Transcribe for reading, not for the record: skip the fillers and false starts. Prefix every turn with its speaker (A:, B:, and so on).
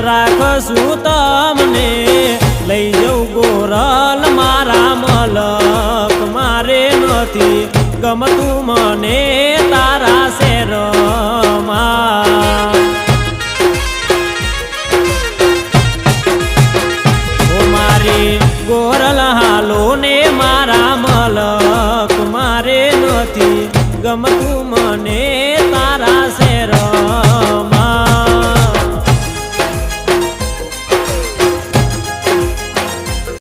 A: રાખશું તમને લઈ જઉં ગોરલ મારા મલક મારે નથી ગમતું મને તારા શેરમાં ઓ મારી ગોરલ હાલો ને મારા મલક મારે નથી ગમતું